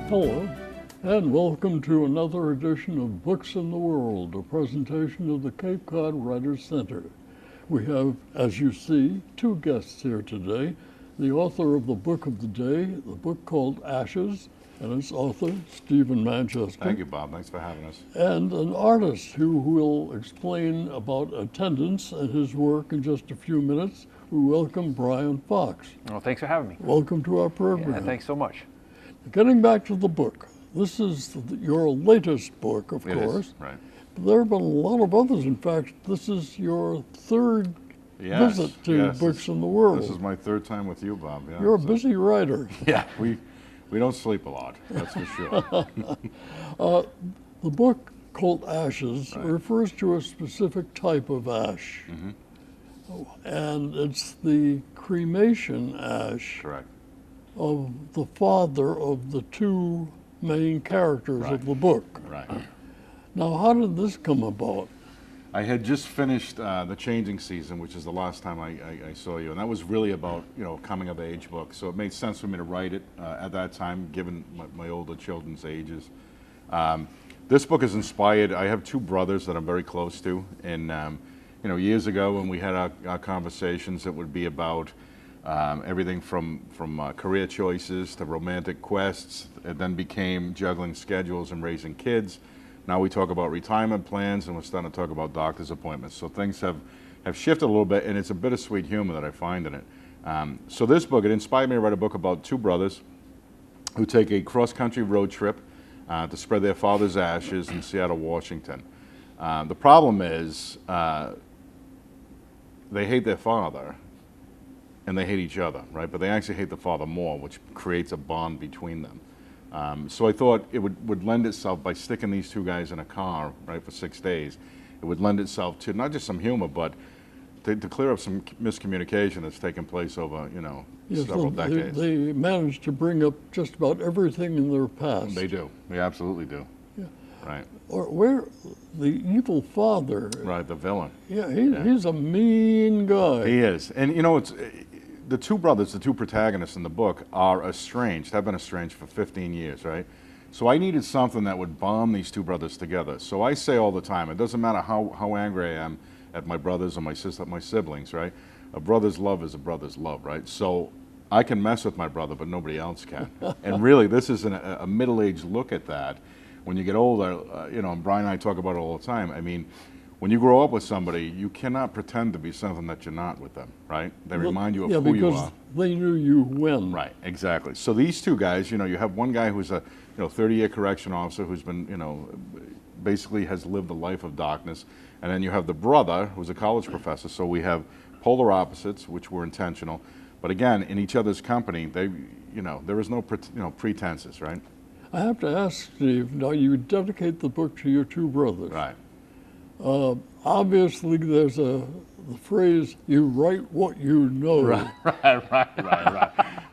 Hello, and welcome to another edition of Books in the World, a presentation of the Cape Cod Writers Center. We have, as you see, two guests here today. The author of the book of the day, the book called Ashes, and its author, Stephen Manchester. Thank you, Bob. Thanks for having us. And an artist who will explain about attendance and his work in just a few minutes. We welcome Brian Fox. Well, thanks for having me. Welcome to our program. Yeah, thanks so much. Getting back to the book, this is your latest book, of course. Is, right. But there have been a lot of others. In fact, this is your third visit to Books in the World. This is my third time with you, Bob. Yeah, You're a busy writer. Yeah, we don't sleep a lot, that's for sure. The book called Ashes refers to a specific type of ash. And it's the cremation ash Correct. of the father of the two main characters of the book. Right. Now, how did this come about? I had just finished The Changing Season, which is the last time I saw you, and that was really about, coming of age book. So it made sense for me to write it at that time, given my older children's ages. This book is inspired. I have two brothers that I'm very close to, and years ago when we had our conversations, it would be about everything from career choices to romantic quests. It then became juggling schedules and raising kids. Now we talk about retirement plans, and we're starting to talk about doctor's appointments. So things have shifted a little bit, and it's a bittersweet humor that I find in it. So this book, it inspired me to write a book about two brothers who take a cross-country road trip to spread their father's ashes in Seattle, Washington. The problem is they hate their father, and they hate each other, right? But they actually hate the father more, which creates a bond between them. So I thought it would lend itself, by sticking these two guys in a car, right, for 6 days, it would lend itself to not just some humor, but to clear up some miscommunication that's taken place over, several decades. They managed to bring up just about everything in their past. They do. They absolutely do. Yeah. Right. Or where the evil father. Right, the villain. Yeah, he's a mean guy. He is. And, it's the two brothers, the two protagonists in the book, are estranged, have been estranged for 15 years, right? So I needed something that would bond these two brothers together. So I say all the time, it doesn't matter how angry I am at my brothers or my siblings, right? A brother's love is a brother's love, right? So I can mess with my brother, but nobody else can. And really, this is a middle-aged look at that. When you get older, and Brian and I talk about it all the time, I mean, when you grow up with somebody, you cannot pretend to be something that you're not with them, right? They remind you of who you are. Yeah, because they knew you when. Right, exactly. So these two guys, you have one guy who's a 30-year correction officer who's been, basically has lived a life of darkness. And then you have the brother who's a college professor. So we have polar opposites, which were intentional. But again, in each other's company, there is no pretenses, right? I have to ask, Steve, now you dedicate the book to your two brothers. Right. Obviously, there's the phrase, you write what you know. Right.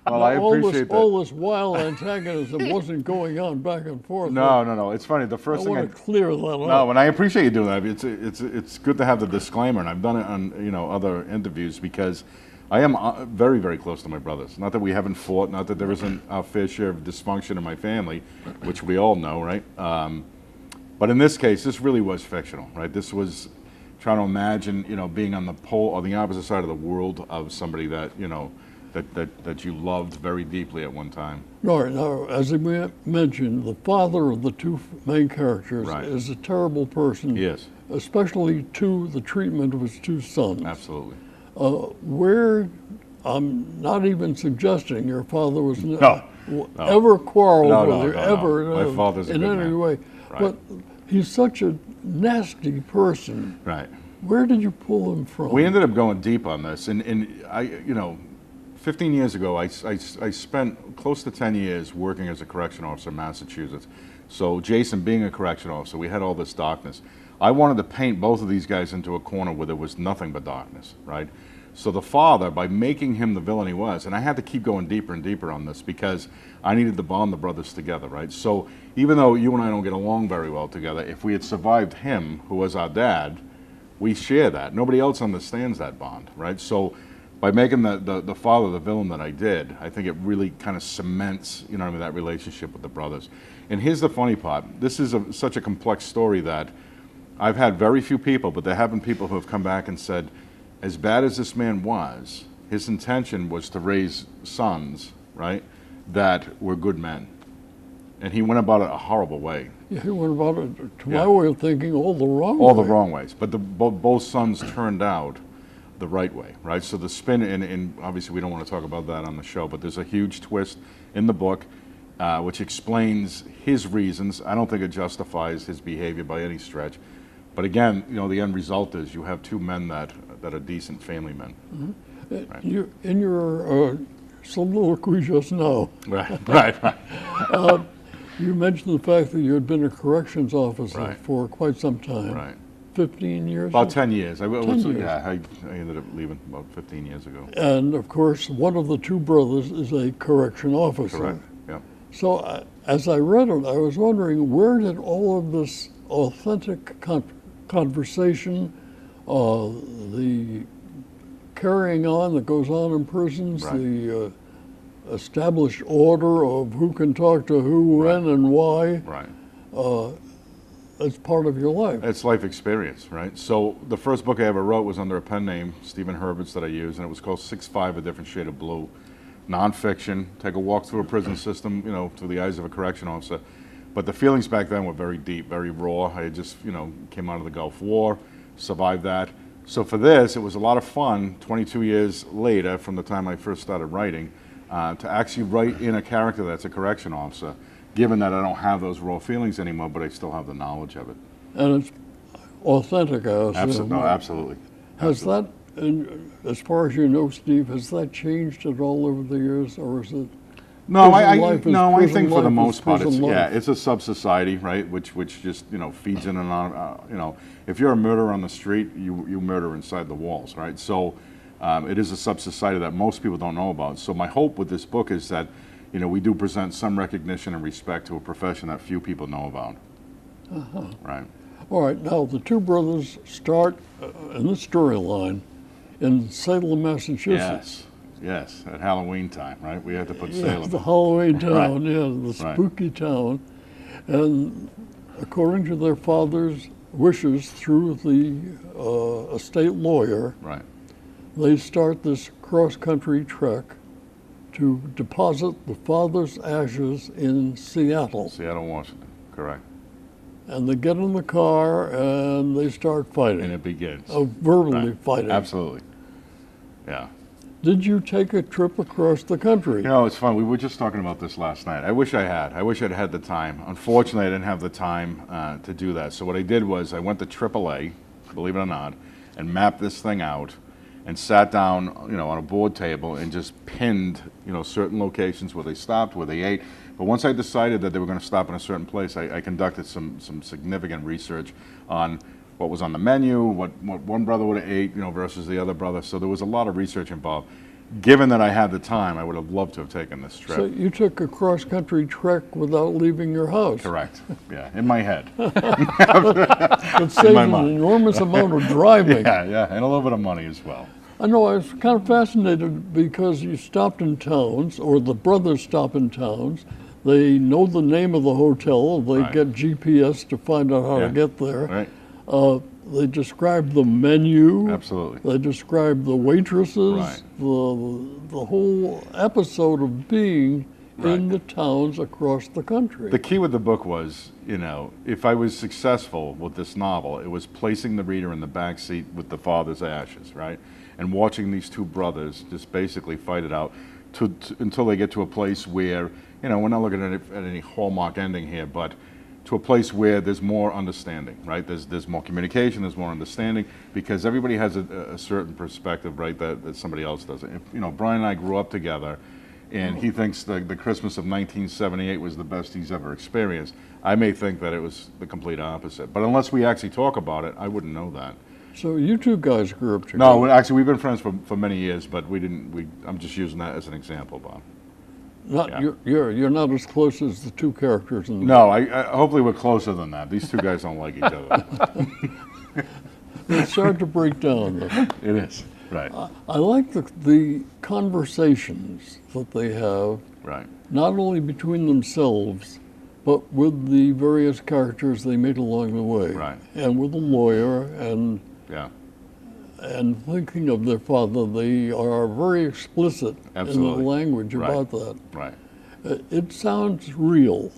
Well, I appreciate that. All this wild antagonism wasn't going on back and forth. No. It's funny. The first thing I want to clear that up. No, and I appreciate you doing that. It's good to have the disclaimer, and I've done it on other interviews, because I am very, very close to my brothers. Not that we haven't fought, not that there isn't our fair share of dysfunction in my family, which we all know, right? But in this case, this really was fictional, right? This was trying to imagine, being on the pole or the opposite side of the world of somebody that, that you loved very deeply at one time. Right. Now, as we mentioned, the father of the two main characters is a terrible person. Yes. Especially to the treatment of his two sons. Absolutely. Where, I'm not even suggesting your father was No. ever quarreled with you, ever. My father's a in good any man. way. Right. But he's such a nasty person. Right. Where did you pull him from? We ended up going deep on this, and I, 15 years ago, I spent close to 10 years working as a correction officer in Massachusetts. So Jason being a correction officer, we had all this darkness. I wanted to paint both of these guys into a corner where there was nothing but darkness, right? So the father, by making him the villain he was, and I had to keep going deeper and deeper on this because I needed to bond the brothers together, right? So even though you and I don't get along very well together, if we had survived him, who was our dad, we share that. Nobody else understands that bond, right? So by making the father the villain that I did, I think it really kind of cements, you know what I mean, that relationship with the brothers. And here's the funny part. This is such a complex story that I've had very few people, but there have been people who have come back and said, as bad as this man was, his intention was to raise sons, right, that were good men. And he went about it a horrible way. Yeah, he went about it, to Yeah. my way of thinking, all the wrong All way. the wrong ways. But both sons turned out the right way, right? So the spin, and obviously we don't want to talk about that on the show, but there's a huge twist in the book which explains his reasons. I don't think it justifies his behavior by any stretch. But again, you know, the end result is you have two men that are decent family men. Mm-hmm. Right. You, in your soliloquy just now, Right. you mentioned the fact that you had been a corrections officer Right. for quite some time. Right. 15 years? About 10 years. 10 years. Yeah, I ended up leaving about 15 years ago. And of course, one of the two brothers is a correction officer. Correct. Yeah. So as I read it, I was wondering, where did all of this authentic conversation, the carrying on that goes on in prisons, Right. the established order of who can talk to who, Right. when, and why, Right. as part of your life? It's life experience, right? So the first book I ever wrote was under a pen name, Stephen Herbert's, that I used, and it was called 6'5", A Different Shade of Blue. Nonfiction, take a walk through a prison system, you know, through the eyes of a correction officer. But the feelings back then were very deep, very raw. I had just, you know, came out of the Gulf War, survived that. So for this, it was a lot of fun, 22 years later from the time I first started writing, to actually write in a character that's a correction officer, given that I don't have those raw feelings anymore, but I still have the knowledge of it. And it's authentic, I assume. Absolutely. Has that, as far as you know, Steve, has that changed at all over the years, or is it? No, Prison I think for the life is most part, prison life. it's a sub-society, right, which just, you know, feeds in and on, you know, if you're a murderer on the street, you murder inside the walls, right? So it is a sub-society that most people don't know about. So my hope with this book is that, you know, we do present some recognition and respect to a profession that few people know about, right? All right, now the two brothers start in the storyline in Salem, Massachusetts. Yes, at Halloween time, right? We have to put Yeah, Salem. the Halloween town, Right. yeah, the Right. spooky town. And according to their father's wishes through the estate lawyer, Right, they start this cross-country trek to deposit the father's ashes in Seattle. Seattle, Washington, correct. And they get in the car and they start fighting, And it begins. verbally Right. fighting. Absolutely, yeah. Did you take a trip across the country? You know, it's fun. We were just talking about this last night. I wish I had. I wish I'd had the time. Unfortunately, I didn't have the time to do that. So what I did was I went to AAA, believe it or not, and mapped this thing out and sat down, you know, on a board table and just pinned, you know, certain locations where they stopped, where they ate. But once I decided that they were going to stop in a certain place, I conducted some significant research on what was on the menu, what one brother would have ate, you know, versus the other brother. So there was a lot of research involved. Given that I had the time, I would have loved to have taken this trip. So you took a cross-country trek without leaving your house. Correct. Yeah, in my head. It saves my an mind. enormous amount of driving. Yeah, and a little bit of money as well. I know, I was kind of fascinated because you stopped in towns, or the brothers stop in towns. They know the name of the hotel. They Right. get GPS to find out how Yeah. to get there. Right? They describe the menu. Absolutely. They describe the waitresses. Right. The whole episode of being in Right. the towns across the country. The key with the book was, you know, if I was successful with this novel, it was placing the reader in the back seat with the father's ashes, right? And watching these two brothers just basically fight it out until they get to a place where, you know, we're not looking at any hallmark ending here, but to a place where there's more understanding, right? There's more communication, there's more understanding, because everybody has a certain perspective, right, that somebody else doesn't. If, you know, Brian and I grew up together, and he thinks the Christmas of 1978 was the best he's ever experienced. I may think that it was the complete opposite. But unless we actually talk about it, I wouldn't know that. So you two guys grew up together. No, actually, we've been friends for many years, but I'm just using that as an example, Bob. Not, Yeah. you're not as close as the two characters in the No, hopefully we're closer than that. These two guys don't like each other. It's hard to break down. Though. It is. Right. I like the conversations that they have, Right. not only between themselves, but with the various characters they meet along the way. Right. And with the lawyer Yeah. and thinking of their father, they are very explicit Absolutely. in the language Right. about that. Right. It sounds real.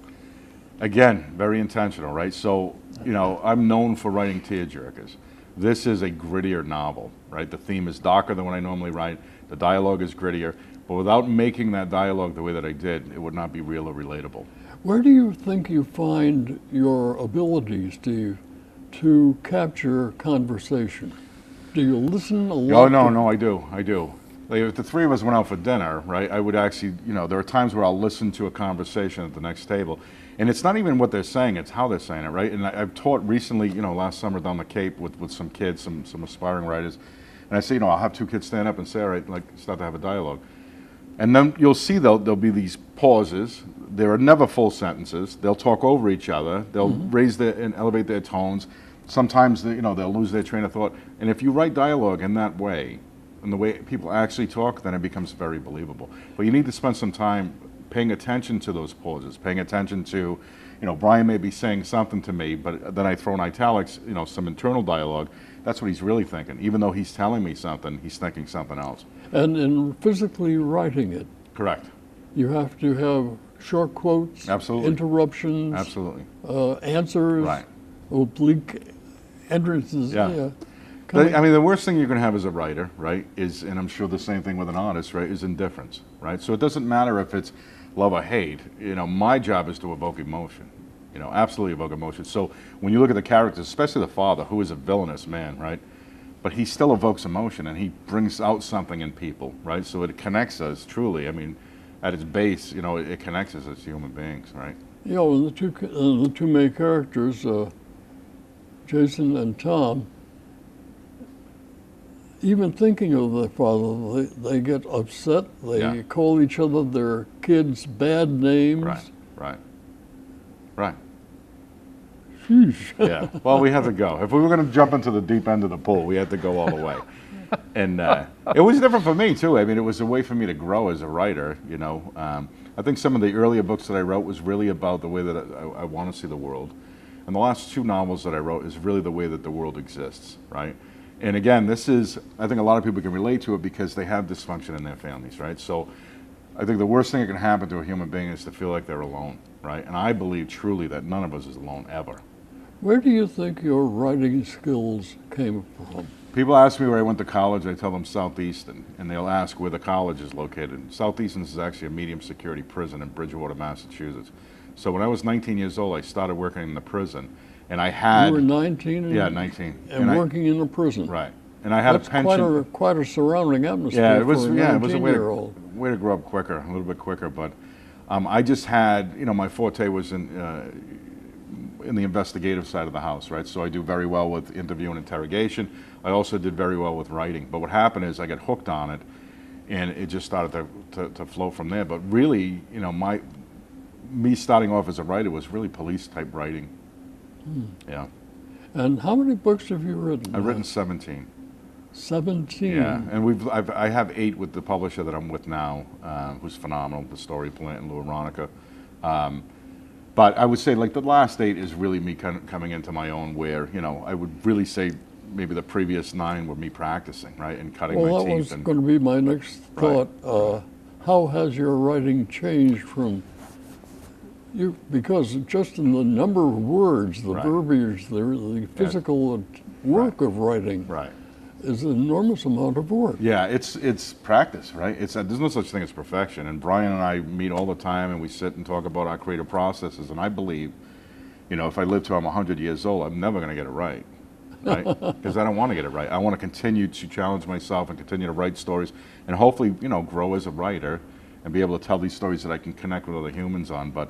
Again, very intentional, right? So, you know, I'm known for writing tearjerkers. This is a grittier novel, right? The theme is darker than what I normally write. The dialogue is grittier, but without making that dialogue the way that I did, it would not be real or relatable. Where do you think you find your abilities, Steve, to capture conversation? Do you listen a lot? Oh, no, I do. Like, if the three of us went out for dinner, right, I would actually, you know, there are times where I'll listen to a conversation at the next table. And it's not even what they're saying, it's how they're saying it, right? And I've taught recently, you know, last summer down the Cape with some kids, some aspiring writers. And I say, you know, I'll have two kids stand up and say, all right, like, start to have a dialogue. And then you'll see there'll be these pauses. There are never full sentences. They'll talk over each other. They'll raise their and elevate their tones. Sometimes, you know, they'll lose their train of thought. And if you write dialogue in that way, and the way people actually talk, then it becomes very believable. But you need to spend some time paying attention to those pauses, paying attention to, you know, Brian may be saying something to me, but then I throw in italics, you know, some internal dialogue. That's what he's really thinking. Even though he's telling me something, he's thinking something else. And in physically writing it, Correct. you have to have short quotes, Absolutely. interruptions, Absolutely. answers, Right. oblique entrances. Yeah. Coming- I mean, the worst thing you can have as a writer, right, is, and I'm sure the same thing with an artist, right, is indifference, right? So it doesn't matter if it's love or hate. You know, my job is to evoke emotion. You know, absolutely evoke emotion. So when you look at the characters, especially the father, who is a villainous man, right? But he still evokes emotion, and he brings out something in people, right? So it connects us truly. I mean, at its base, you know, it connects us as human beings, right? You know, and the two main characters, Jason and Tom, even thinking of their father, they get upset. They Yeah. call each other their kids bad names. Right. Sheesh. Yeah. Well, we had to go. If we were going to jump into the deep end of the pool, we had to go all the way. And it was different for me too. I mean, it was a way for me to grow as a writer. You know, I think some of the earlier books that I wrote was really about the way that I want to see the world, and the last two novels that I wrote is really the way that the world exists, right? And again, this is, I think a lot of people can relate to it because they have dysfunction in their families, right? So I think the worst thing that can happen to a human being is to feel like they're alone, right? And I believe truly that none of us is alone ever. Where do you think your writing skills came from? People ask me where I went to college, I tell them Southeastern, and they'll ask where the college is located. Southeastern is actually a medium security prison in Bridgewater, Massachusetts. So when I was 19 years old, I started working in the prison, and I had... You were 19? And, Yeah, 19. And working in a prison. Right. And I had That's a pension. quite a surrounding atmosphere Yeah, it was, for a yeah, it was a 19-year-old. way to grow up quicker, a little bit quicker. But I just had, you know, my forte was in the investigative side of the house, right? So I do very well with interview and interrogation. I also did very well with writing. But what happened is I got hooked on it, and it just started to flow from there. But really, you know, me starting off as a writer was really police-type writing. Yeah. And how many books have you written? I've written 17. 17. Yeah, and I have 8 with the publisher that I'm with now, who's phenomenal, The Story Plant and Lou Aronica. But I would say like the last 8 is really me kind of coming into my own where, you know, I would really say maybe the previous 9 were me practicing, right, and cutting my Well, that teeth. was And, going to be my next Right. thought. How has your writing changed from you? Because just in the number of words, the Right. verbiage, the physical work of writing right. is an enormous amount of work. Yeah, it's practice, right? There's no such thing as perfection. And Brian and I meet all the time, and we sit and talk about our creative processes. And I believe, you know, if I live till I'm 100 years old, I'm never going to get it right, right? Because I don't want to get it right. I want to continue to challenge myself and continue to write stories, and hopefully, you know, grow as a writer and be able to tell these stories that I can connect with other humans on. But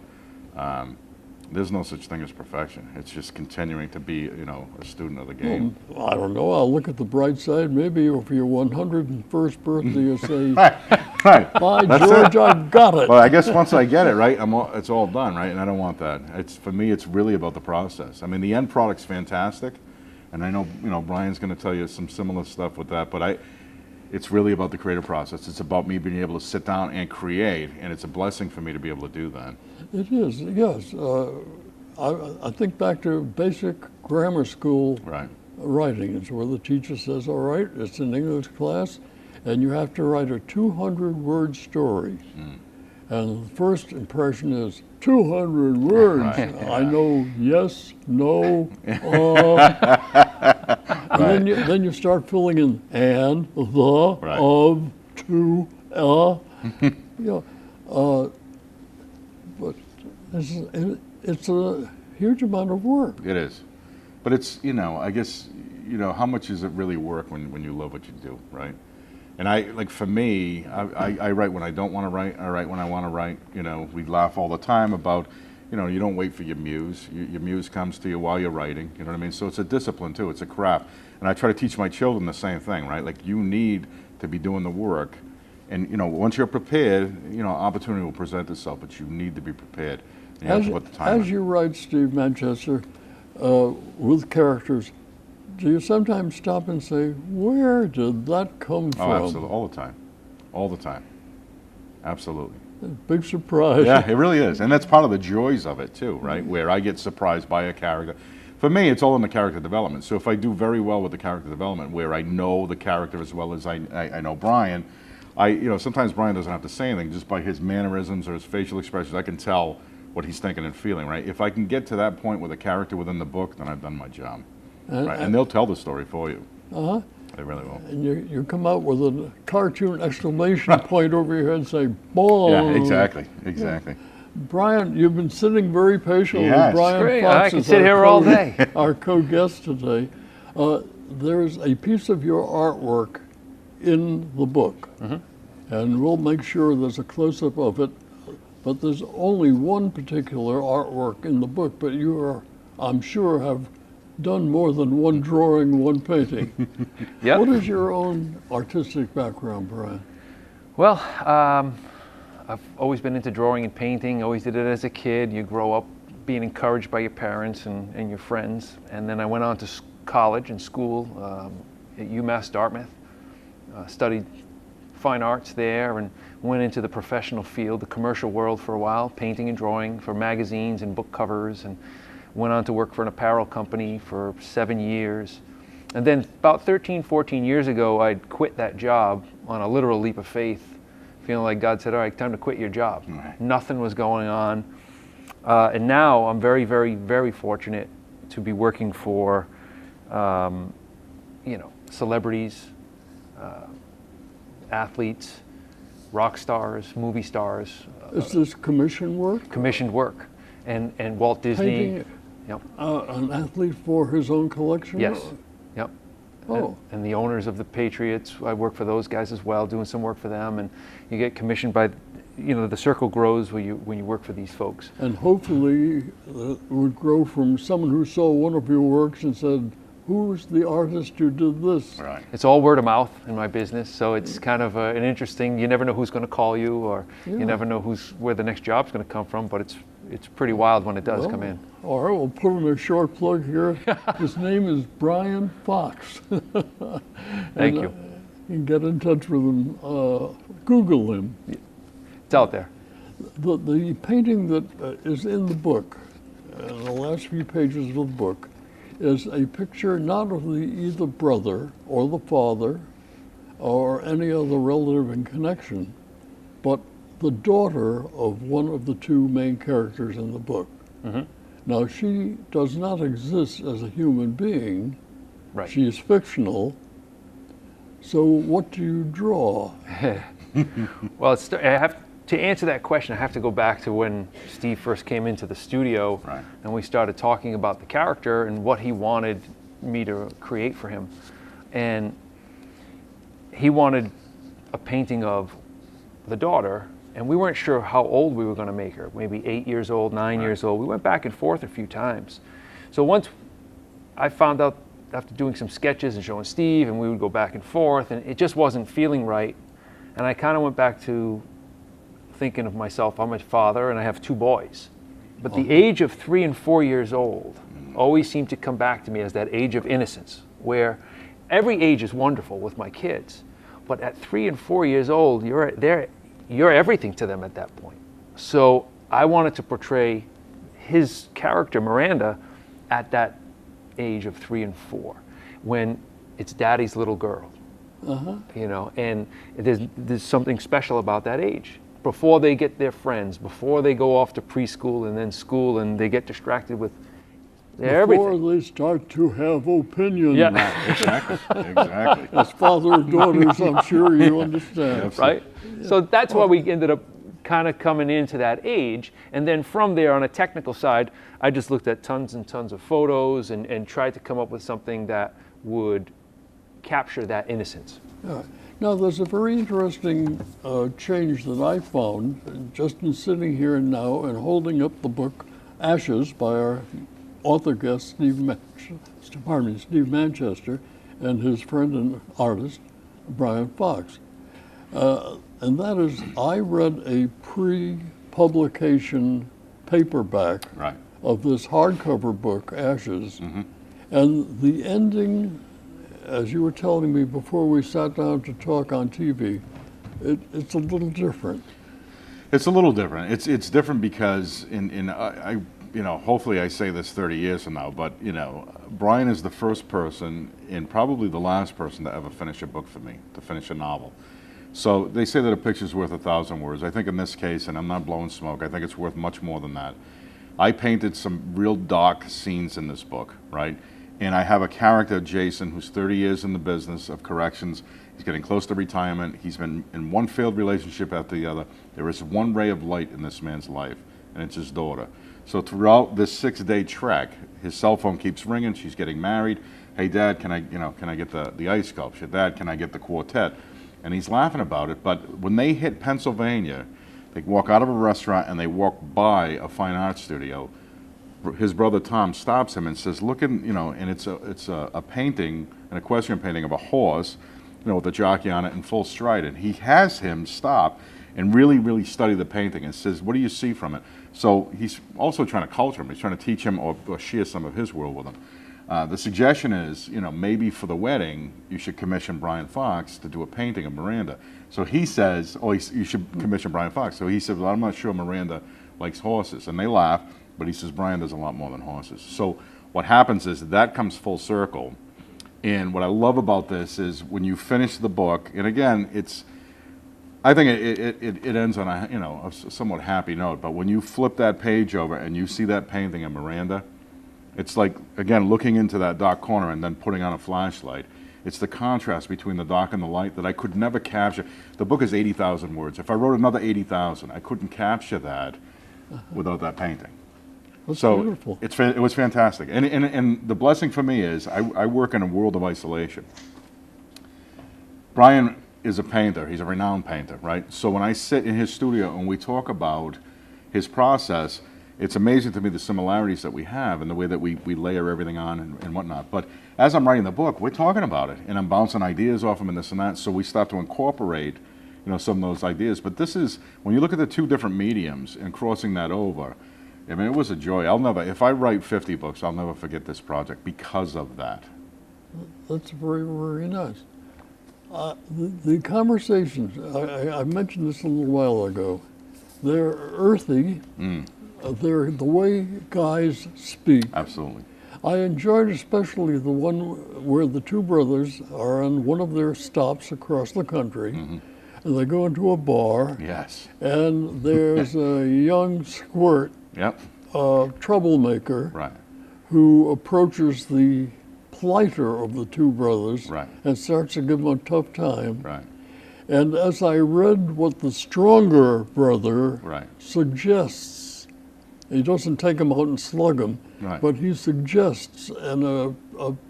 there's no such thing as perfection. It's just continuing to be, you know, a student of the game. Well, I don't know. I'll look at the bright side. Maybe if your 101st birthday, you say, Right. "By That's George, it. I've got it." Well, I guess once I get it right, it's all done, right? And I don't want that. For me, it's really about the process. I mean, the end product's fantastic, and I know, you know, Brian's going to tell you some similar stuff with that. But it's really about the creative process. It's about me being able to sit down and create, and it's a blessing for me to be able to do that. It is, yes. I think back to basic grammar school Right. writing. It's where the teacher says, all right, it's an English class, and you have to write a 200-word story. And the first impression is 200 words. Right, I know yes, no, and then you start filling in and, the, Right. of, to, you know, but it's a huge amount of work. It is. But it's, I guess, how much is it really work when you love what you do, right? And like for me, I write when I don't want to write. I write when I want to write. We laugh all the time about, you don't wait for your muse. Your muse comes to you while you're writing. You know what I mean? So it's a discipline too. It's a craft. And I try to teach my children the same thing, right? Like you need to be doing the work. And, once you're prepared, opportunity will present itself, but you need to be prepared. And you have to put the time in. As you write, Steve Manchester, with characters, do you sometimes stop and say, where did that come from? Oh, absolutely. All the time. All the time. Absolutely. Big surprise. Yeah, it really is. And that's part of the joys of it too, right? Where I get surprised by a character. For me, it's all in the character development. So if I do very well with the character development, where I know the character as well as I know Brian, sometimes Brian doesn't have to say anything. Just by his mannerisms or his facial expressions, I can tell what he's thinking and feeling, right? If I can get to that point with a character within the book, then I've done my job. Right? And they'll tell the story for you. Uh-huh. They really will. And you come out with a cartoon exclamation point over your head and say, boom. Yeah, exactly. Yeah. Brian, you've been sitting very patiently. Yes. Brian Great. Fox I can is sit here all day. Our co-guest today. There's a piece of your artwork in the book, and we'll make sure there's a close-up of it. But there's only one particular artwork in the book, but you are, I'm sure, have done more than one drawing, one painting. Yep. What is your own artistic background, Brian? Well, I've always been into drawing and painting, always did it as a kid. You grow up being encouraged by your parents and your friends. And then I went on to college and school at UMass Dartmouth, studied fine arts there, and went into the professional field, the commercial world for a while, painting and drawing for magazines and book covers, and went on to work for an apparel company for 7 years. And then about 13, 14 years ago, I'd quit that job on a literal leap of faith, feeling like God said, all right, time to quit your job. Right. Nothing was going on. And now I'm very, very, very fortunate to be working for, celebrities, athletes, rock stars, movie stars. Is this commission work? Commissioned work. And Walt Disney. Painting Yep. an athlete for his own collection? Yes. Yep. Oh. And the owners of the Patriots, I work for those guys as well, doing some work for them, and you get commissioned by, the circle grows when you work for these folks. And hopefully it would grow from someone who saw one of your works and said, who's the artist who did this? Right. It's all word of mouth in my business, so it's kind of an interesting. You never know who's going to call you, or you never know where the next job's going to come from. But it's pretty wild when it does come in. All right, we'll put in a short plug here. His name is Brian Fox. Thank you. You can get in touch with him. Google him. It's out there. The painting that is in the book, in the last few pages of the book, is a picture not of either brother or the father or any other relative in connection, but the daughter of one of the two main characters in the book. Mm-hmm. Now, she does not exist as a human being. Right. She is fictional. So what do you draw? Well, to answer that question, I have to go back to when Steve first came into the studio, Right. and we started talking about the character and what he wanted me to create for him. And he wanted a painting of the daughter, and we weren't sure how old we were going to make her, maybe 8 years old, 9 years old. We went back and forth a few times. So once I found out after doing some sketches and showing Steve, and we would go back and forth, and it just wasn't feeling right. And I kind of went back to thinking of myself, I'm a father and I have two boys. But the age of 3 and 4 years old always seemed to come back to me as that age of innocence, where every age is wonderful with my kids. But at 3 and 4 years old, you're everything to them at that point. So I wanted to portray his character, Miranda, at that age of 3 and 4, when it's daddy's little girl. You know, and there's something special about that age. Before they get their friends, before they go off to preschool and then school, and they get distracted with everything. Before they start to have opinions. Yeah. Right, exactly. As father and daughters, I'm sure you understand. Right? So that's why we ended up kind of coming into that age. And then from there, on a technical side, I just looked at tons and tons of photos and tried to come up with something that would capture that innocence. Yeah. Now, there's a very interesting change that I found just in sitting here now and holding up the book Ashes by our author guest, Steve Manchester, and his friend and artist, Brian Fox. And that is, I read a pre-publication paperback Right. of this hardcover book, Ashes, and the ending, as you were telling me before we sat down to talk on TV, it's a little different. It's a little different. It's different because I you know, hopefully I say this 30 years from now, but you know, Brian is the first person and probably the last person to ever finish a book for me, to finish a novel. So they say that a picture's worth 1,000 words. I think in this case, and I'm not blowing smoke, I think it's worth much more than that. I painted some real dark scenes in this book, right? And I have a character, Jason, who's 30 years in the business of corrections. He's getting close to retirement. He's been in one failed relationship after the other. There is one ray of light in this man's life, and it's his daughter. So throughout this 6-day trek, his cell phone keeps ringing. She's getting married. Hey, Dad, can I get the ice sculpture? Dad, can I get the quartet? And he's laughing about it. But when they hit Pennsylvania, they walk out of a restaurant and they walk by a fine art studio. His brother Tom stops him and says, "Look in, you know," and it's a painting, an equestrian painting of a horse, you know, with a jockey on it in full stride. And he has him stop and really study the painting and says, "What do you see from it?" So he's also trying to culture him. He's trying to teach him or share some of his world with him. The suggestion is, you know, maybe for the wedding, you should commission Brian Fox to do a painting of Miranda. So he says, you should commission Brian Fox. So he said, well, I'm not sure Miranda likes horses. And they laugh, but he says, Brian does a lot more than horses. So what happens is that comes full circle. And what I love about this is when you finish the book, and again, I think it ends on a, you know, a somewhat happy note, but when you flip that page over and you see that painting of Miranda, it's like, again, looking into that dark corner and then putting on a flashlight. It's the contrast between the dark and the light that I could never capture. The book is 80,000 words. If I wrote another 80,000, I couldn't capture that without that painting. That's So beautiful. it was fantastic. And the blessing for me is I work in a world of isolation. Brian is a painter. He's a renowned painter, right? So when I sit in his studio and we talk about his process, it's amazing to me the similarities that we have and the way that we layer everything on and whatnot. But as I'm writing the book, we're talking about it, and I'm bouncing ideas off him and this and that, so we start to incorporate, you know, some of those ideas. But this is, when you look at the two different mediums and crossing that over, I mean, it was a joy. If I write 50 books, I'll never forget this project because of that. That's very, very nice. The conversations, I mentioned this a little while ago, they're earthy. They're the way guys speak. Absolutely. I enjoyed especially the one where the two brothers are on one of their stops across the country, and they go into a bar, Yes. and there's a young squirt, Yep. troublemaker, Right. who approaches the plighter of the two brothers Right. and starts to give them a tough time. Right. And as I read what the stronger brother Right. suggests, he doesn't take him out and slug him, Right. but he suggests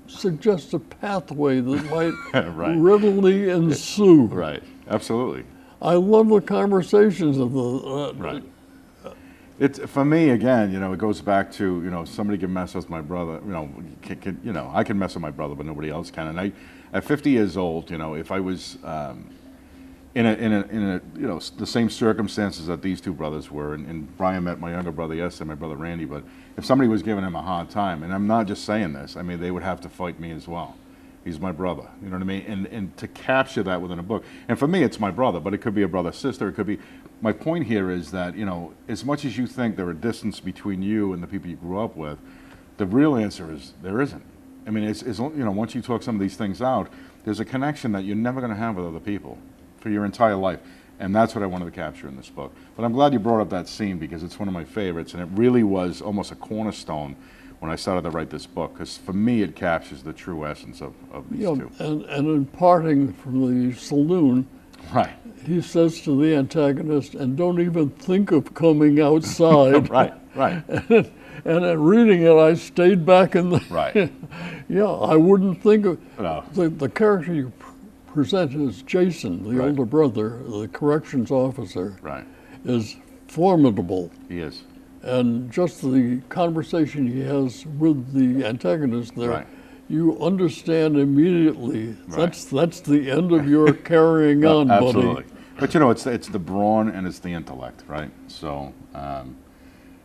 suggests a pathway that might Right. readily ensue. Right. Absolutely. I love the conversations of the Right. It's, for me, again, you know, it goes back to, you know, somebody can mess with my brother, you know, I can mess with my brother, but nobody else can. And at 50 years old, you know, if I was in a you know, the same circumstances that these two brothers were, and Brian met my younger brother yesterday, my brother Randy, but if somebody was giving him a hard time, and I'm not just saying this, I mean, they would have to fight me as well. He's my brother. You know what I mean? And to capture that within a book. And for me, it's my brother, but it could be a brother sister. It could be. My point here is that, you know, as much as you think there are distance between you and the people you grew up with, the real answer is there isn't. I mean, it's you know, once you talk some of these things out, there's a connection that you're never going to have with other people for your entire life. And that's what I wanted to capture in this book. But I'm glad you brought up that scene because it's one of my favorites, and it really was almost a cornerstone when I started to write this book, because for me it captures the true essence of these two. And in parting from the saloon, Right. he says to the antagonist, and don't even think of coming outside. Right, right. And in reading it, I stayed back in the... Right. Yeah, I wouldn't think of... No. The character you present as Jason, the Right. older brother, the corrections officer, Right. is formidable. He is. And just the conversation he has with the antagonist there, Right. you understand immediately. Right. That's the end of your carrying No, on, absolutely. buddy. But you know, it's the brawn and it's the intellect, right? So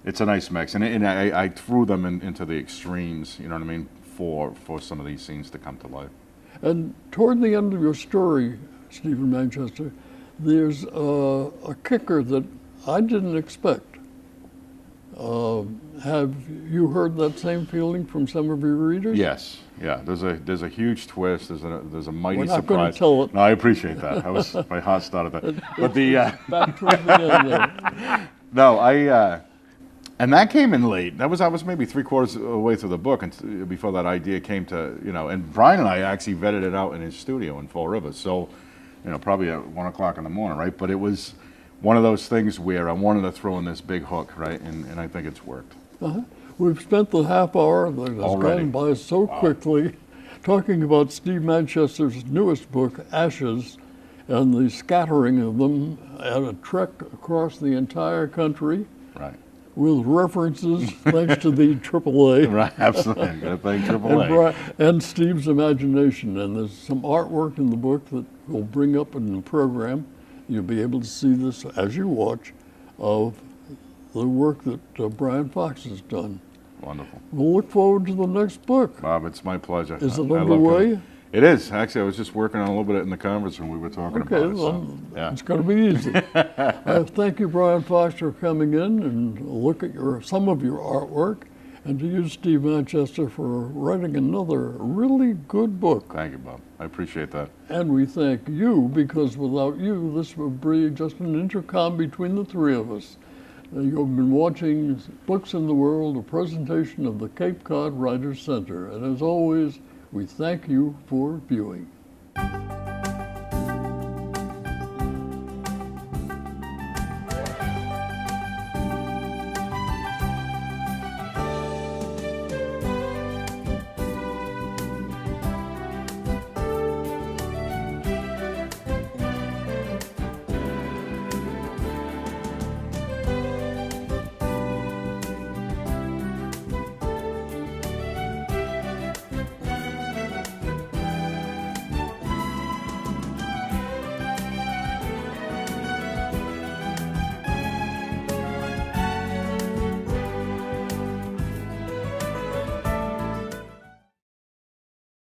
it's a nice mix, and I threw them into the extremes. You know what I mean? For some of these scenes to come to life. And toward the end of your story, Stephen Manchester, there's a kicker that I didn't expect. Have you heard that same feeling from some of your readers? Yes, yeah. There's a huge twist. There's a mighty We're not surprise. going to tell it. No, I appreciate that. My heart started that. But the Back toward the end there. no, and that came in late. I was maybe 3/4 of the way through the book and before that idea came to, you know. And Brian and I actually vetted it out in his studio in Fall River. So, you know, probably at 1 o'clock in the morning, right? But it was one of those things where I wanted to throw in this big hook, right? And I think it's worked. We've spent the half hour that has Already. gone by so quickly talking about Steve Manchester's newest book, Ashes, and the scattering of them at a trek across the entire country Right. with references thanks to the AAA. Right. Absolutely. I'm gonna thank AAA. And Steve's imagination. And there's some artwork in the book that we'll bring up in the program. You'll be able to see this as you watch of the work that Brian Fox has done. Wonderful. We'll look forward to the next book. Bob, it's my pleasure. Is it I love underway? coming. It is. Actually, I was just working on a little bit in the conference room we were talking Okay, about it. well, So, yeah. it's going to be easy. Thank you, Brian Fox, for coming in and look at some of your artwork, and to you, Steve Manchester, for writing another really good book. Thank you, Bob. I appreciate that. And we thank you, because without you, this would be just an intercom between the three of us. You've been watching Books in the World, a presentation of the Cape Cod Writers Center. And as always, we thank you for viewing.